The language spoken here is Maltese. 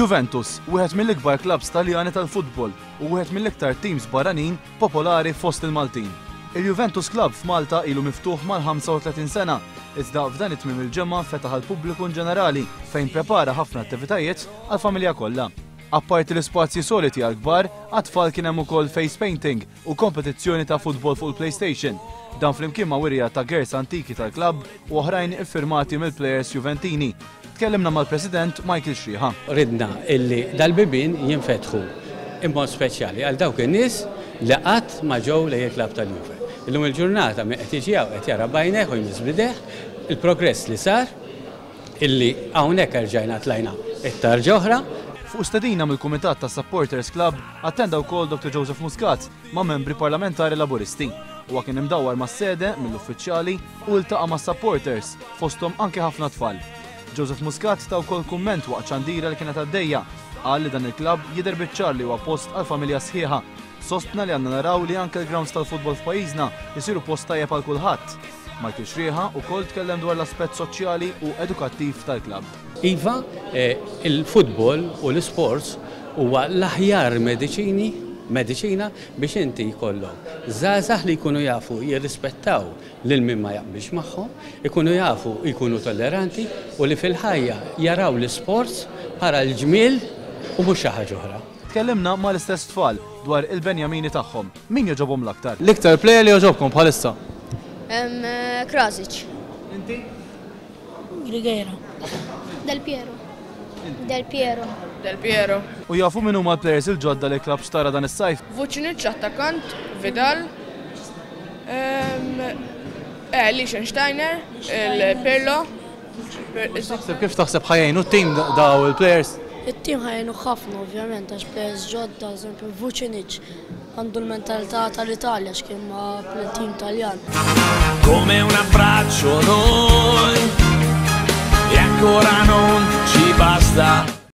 Il-Juventus, wieħed mill-ikbar klabs Taljani tal-futbol u wieħed mill-iktar teams barranin popolari fost il-Maltin. Il-Juventus Club f'Malta ilu miftuħ mal-35 sena, iżda f'dan it-tmiem il-ġimgħa fetaħ għall-pubbliku ġenerali fejn prepara ħafna attivitajiet għall-familja kollha. Apparti l-ispazji soliti għal-kbar, għat-tfal kien hemm ukoll face painting u kompetizzjoni ta' futbol fuq il-PlayStation. Dan flimkien ma' wirja ta' gers antiki tal-klabb u oħrajn iffirmati mill-plejers Juventini. Tkellimna mal-President Michael Shrieħa. Ridna illi dal-bibien jinfetħu immod speċjali għal dawk in-nies li qatt ma ġew lejn il-klabb tal-Juve. Illum il-ġurnata qed jiġi qed jara bajnejh u jmiss il-progress li sar illi hawnhekk erġajna tlajna it-tarġa oħra. Fuq stedina mill-Kumitat tas Supporters Club attenda wkoll Dr. Joseph Muscat ma' membri parlamentari laburisti. Huwa kien imdawwar mas-sede mill-uffiċjali u ltaqa' mas-supporters fosthom anke ħafna tfal. Joseph Muscat ta' wkoll kumment waqt ċandira li kienet għaddejja qal li dan il-klabb jidher biċ-ċar li huwa post għall-familja sħiħa. Sostna li għandna naraw li anke l-grounds tal-futbol f'pajjiżna jsiru post tajjeb għal kulħadd. Michael Shrieħa wkoll tkellem dwar l-aspett soċjali u edukattiv tal-klabb. Iva, il-futbol u l-sports huwa l-aħjar mediċina biex inti jkollhom żgħażagħ li jkunu jafu jirrispettaw lil min ma jaqbilx magħhom, ikunu jafu jkunu tolleranti u li fil-ħajja jaraw l-isports bħala l-ġmiel u mhux xi ħaġa oħra. Tkellimna mal-istess tfal dwar il-Benjamini tagħhom. Min jogħġobhom l-aktar? L-iktar plejer li jogħġobkom bħalissa? Krasic. Inti? Grigera. Del Piero. Del Piero. Del Piero. U jafu min huma l-plejers il-ġodda li klabb xtara dan is-sajf? Vucinic attakant, Vidal, Liechtensteiner, il-Pirlo. Kif taħseb ħajjejnu t-tim daw il-plejers? Il-tim ħajnu ħafna ovvjament għax plejers ġodda, eżempju Vucinic għandu l-mentalità tal-Italja x'kien ma' tim Taljan.